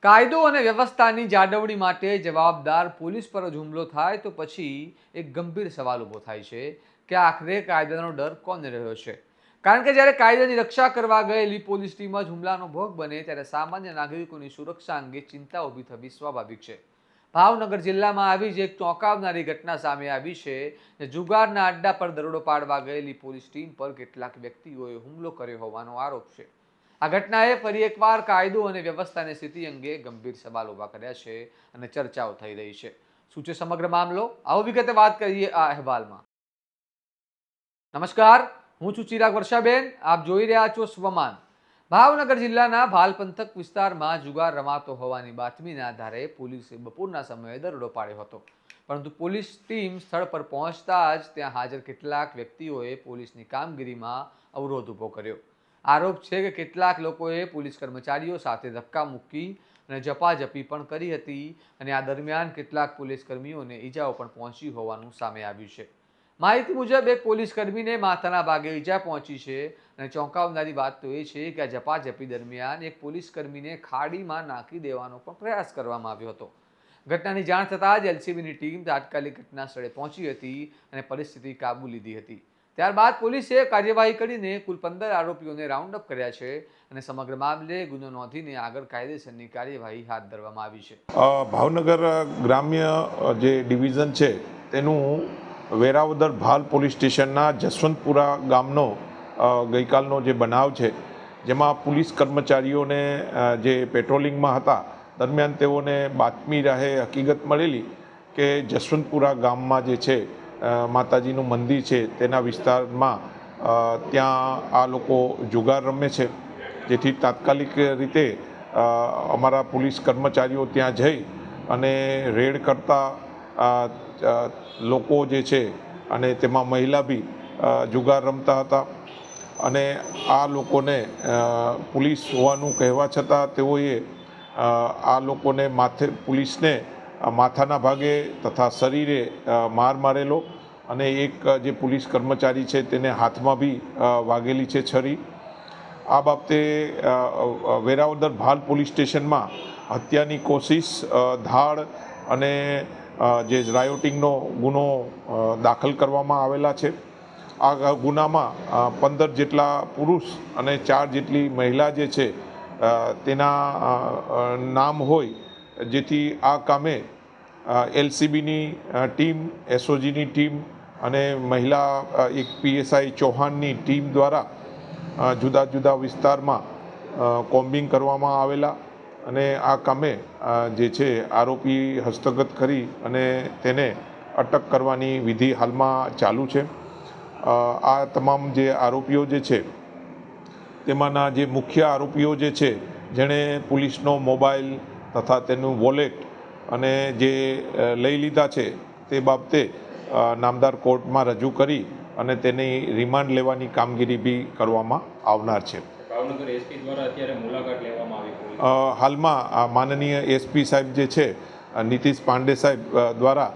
કાયદો અને વ્યવસ્થાની જાળવણી માટે જવાબદાર પોલીસ પર જ હુમલો થાય તો પછી એક ગંભીર સવાલ ઊભો થાય છે કે આખરે કાયદાનો ડર કોને રહ્યો છે? કારણ કે જ્યારે કાયદાની રક્ષા કરવા ગયેલી પોલીસ ટીમ જ હુમલાનો ભોગ બને ત્યારે સામાન્ય નાગરિકોની સુરક્ષા અંગે ચિંતા ઊભી થવી સ્વાભાવિક છે. ભાવનગર જિલ્લામાં આવી જ એક ચોંકાવનારી ઘટના સામે આવી છે. જુગારના અડ્ડા પર દરોડો પાડવા ગયેલી પોલીસ ટીમ પર કેટલાક વ્યક્તિઓએ હુમલો કર્યો હોવાનો આરોપ છે. આ ઘટનાએ ફરી એકવાર કાયદો અને વ્યવસ્થાની સ્થિતિ અંગે ગંભીર સવાલ ઊભા કર્યા છે અને ચર્ચાઓ થઈ રહી છે. શું છે સમગ્ર મામલો? આવો વિગતે વાત કરીએ આ અહેવાલમાં. નમસ્કાર, હું છું ચિરાગ વર્ષાબેન. આપ જોઈ રહ્યા છો સ્વમાન. ભાવનગર જિલ્લાના ભાલ પંથક વિસ્તારમાં જુગાર રમાતો હોવાની બાતમીના આધારે પોલીસે બપોરના સમયે દરોડો પાડ્યો હતો. પરંતુ પોલીસ ટીમ સ્થળ પર પહોંચતા જ ત્યાં હાજર કેટલાક વ્યક્તિઓએ પોલીસની કામગીરીમાં અવરોધ ઊભો કર્યો. આરોપ છે કે કેટલાક લોકોએ પોલીસ કર્મચારીઓ સાથે ધક્કા મૂકી અને ઝપાઝપી પણ કરી હતી અને આ દરમિયાન કેટલાક પોલીસ કર્મીઓને ઈજાઓ પણ પહોંચી હોવાનું સામે આવ્યું છે. માહિતી મુજબ એક પોલીસ કર્મીને માથાના ભાગે ઈજા પહોંચી છે અને ચોંકાવનારી વાત તો એ છે કે આ ઝપાઝપી દરમિયાન એક પોલીસ કર્મીને ખાડીમાં નાખી દેવાનો પણ પ્રયાસ કરવામાં આવ્યો હતો. ઘટનાની જાણ થતાં જ એલસીબીની ટીમ તાત્કાલિક ઘટના સ્થળે પહોંચી હતી અને પરિસ્થિતિ કાબુ લીધી હતી. ત્યારબાદ પોલીસે કાર્યવાહી કરીને કુલ 15 આરોપીઓને રાઉન્ડ અપ કર્યા છે અને સમગ્ર મામલે ગુનો નોંધીને આગળ કાયદેસરની કાર્યવાહી હાથ ધરવામાં આવી છે. ભાવનગર ગ્રામ્ય જે ડિવિઝન છે તેનું વેરાવદર ભાલ પોલીસ સ્ટેશનના જસવંતપુરા ગામનો ગઈકાલનો જે બનાવ છે, જેમાં પોલીસ કર્મચારીઓને જે પેટ્રોલિંગમાં હતા દરમિયાન તેઓને બાતમી રાહે હકીકત મળેલી કે જસવંતપુરા ગામમાં જે છે માતાજીનું મંદિર છે તેના વિસ્તારમાં ત્યાં આ લોકો જુગાર રમે છે, જેથી તાત્કાલિક રીતે અમારા પોલીસ કર્મચારીઓ ત્યાં જઈ અને રેડ કરતા લોકો જે છે અને તેમાં મહિલા બી જુગાર રમતા હતા અને આ લોકોને પોલીસ હોવાનું કહેવા છતાં તેઓએ આ લોકોને પોલીસને માથાના ભાગે તથા શરીરે માર મારેલો અને એક જે પોલીસ કર્મચારી છે તેને હાથમાં બી વાગેલી છે છરી. આ બાબતે વેરાવદર ભાલ પોલીસ સ્ટેશનમાં હત્યાની કોશિશ, ધાડ અને જે રાયોટિંગનો ગુનો દાખલ કરવામાં આવેલા છે. આ ગુનામાં 15 જેટલા પુરુષ અને 4 જેટલી મહિલા જે છે તેના નામ હોય, જેથી આ કામે એલસીબીની ટીમ, એસઓજીની ટીમ અને મહિલા એક પીએસઆઈ ચૌહાણની ટીમ દ્વારા જુદા જુદા વિસ્તારમાં કોમ્બિંગ કરવામાં આવેલા અને આ કામે જે છે આરોપી હસ્તગત કરી અને તેને અટક કરવાની વિધિ હાલમાં ચાલુ છે. આ તમામ જે આરોપીઓ જે છે તેમાંના જે મુખ્ય આરોપીઓ જે છે જેણે પોલીસનો મોબાઈલ તથા તેનું વોલેટ અને જે લઈ લીધા છે તે બાબતે નામદાર કોર્ટમાં રજૂ કરી અને તેની રિમાન્ડ લેવાની કામગીરી બી કરવામાં આવનાર છે. ભાવનગર એસપી દ્વારા અત્યારે મુલાકાત લેવામાં આવી. હાલમાં માનનીય એસપી સાહેબ જે છે નીતિશ પાંડે સાહેબ દ્વારા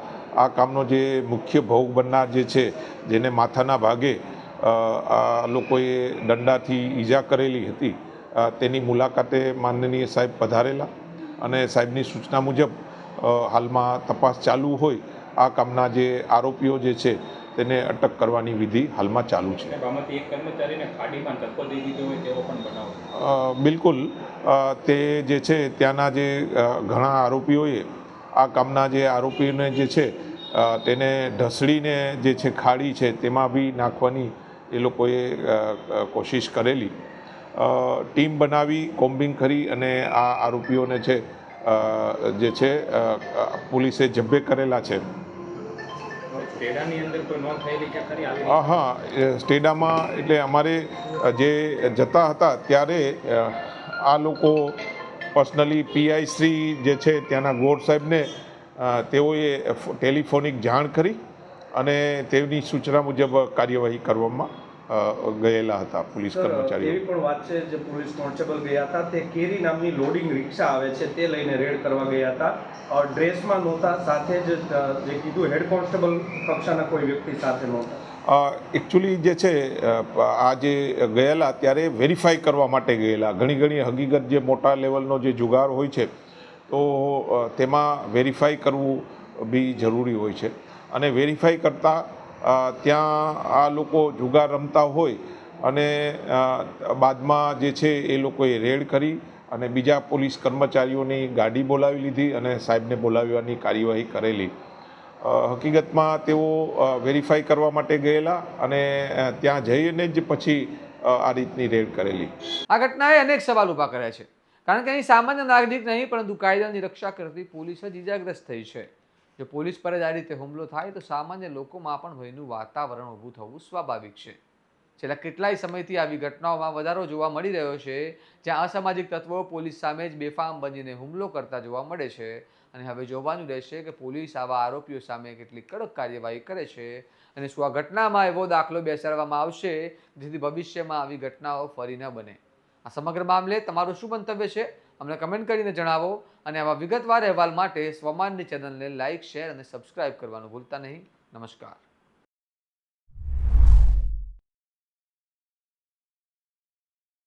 આ કામનો જે મુખ્ય ભોગ બનનાર જે છે, જેને માથાના ભાગે આ લોકોએ દંડાથી ઈજા કરેલી હતી, તેની મુલાકાતે માનનીય સાહેબ પધારેલા અને સાહેબની સૂચના મુજબ હાલમાં તપાસ ચાલુ હોય આ કામના જે આરોપીઓ જે છે તેને અટક કરવાની વિધિ હાલમાં ચાલુ છે. બિલકુલ, તે જે છે ત્યાંના જે ઘણા આરોપીઓએ આ કામના જે આરોપીઓને જે છે તેને ઢસડીને જે છે ખાડી છે તેમાં બી નાખવાની એ લોકોએ કોશિશ કરેલી. ટીમ બનાવી કોમ્બિંગ કરી અને આ આરોપીઓને છે જે છે પોલીસે જબ્બે કરેલા છે. હા, સ્ટેડામાં એટલે અમારે જે જતા હતા ત્યારે આ લોકો પર્સનલી પીઆઈ શ્રી જે છે ત્યાંના ગોર સાહેબને તેઓએ ટેલિફોનિક જાણ કરી અને તેમની સૂચના મુજબ કાર્યવાહી કરવામાં ગયેલા હતા પોલીસ કર્મચારીઓ. એવી પણ વાત છે, જે પોલીસ કોન્સ્ટેબલ ગયા હતા તે કેરી નામની લોડિંગ રિક્ષા આવે છે તે લઈને રેડ કરવા ગયા હતા. ડ્રેસમાં નહોતા, સાથે જ જે કીધું હેડ કોન્સ્ટેબલ કક્ષાના કોઈ વ્યક્તિ સાથે નહોતા. એકચ્યુઅલી જે છે આ જે ગયેલા ત્યારે વેરીફાઈ કરવા માટે ગયેલા. ઘણી હકીકત જે મોટા લેવલનો જે જુગાર હોય છે તો તેમાં વેરીફાઈ કરવું બી જરૂરી હોય છે અને વેરીફાઈ કરતાં ત્યાં આ લોકો જુગાર રમતા હોય અને બાદમાં જે છે એ લોકોએ રેડ કરી અને બીજા પોલીસ કર્મચારીઓની ગાડી બોલાવી લીધી અને સાહેબને બોલાવવાની કાર્યવાહી કરેલી. હકીકતમાં તેઓ વેરીફાઈ કરવા માટે ગયેલા અને ત્યાં જઈને જ પછી આ રીતની રેડ કરેલી. આ ઘટનાએ અનેક સવાલ ઊભા કર્યા છે, કારણ કે અહીં સામાન્ય નાગરિક નહીં પરંતુ કાયદાની રક્ષા કરતી પોલીસ જ ઇજાગ્રસ્ત થઈ છે. જો પોલીસ પર જ આ રીતે હુમલો થાય તો સામાન્ય લોકોમાં પણ ભયનું વાતાવરણ ઊભું થવું સ્વાભાવિક છે. છેલ્લા કેટલાય સમયથી આવી ઘટનાઓમાં વધારો જોવા મળી રહ્યો છે, જ્યાં અસામાજિક તત્વો પોલીસ સામે જ બેફામ બનીને હુમલો કરતા જોવા મળે છે. અને હવે જોવાનું રહેશે કે પોલીસ આવા આરોપીઓ સામે કેટલી કડક કાર્યવાહી કરે છે અને શું આ ઘટનામાં એવો દાખલો બેસાડવામાં આવશે જેથી ભવિષ્યમાં આવી ઘટનાઓ ફરી ન બને. આ સમગ્ર મામલે તમારું શું મંતવ્ય છે અમને કમેન્ટ કરીને જણાવો અને આવા વિગતવાર અહેવાલ માટે સ્વમાનની ચેનલને લાઇક, શેર અને સબસ્ક્રાઇબ કરવાનું ભૂલતા નહીં. નમસ્કાર.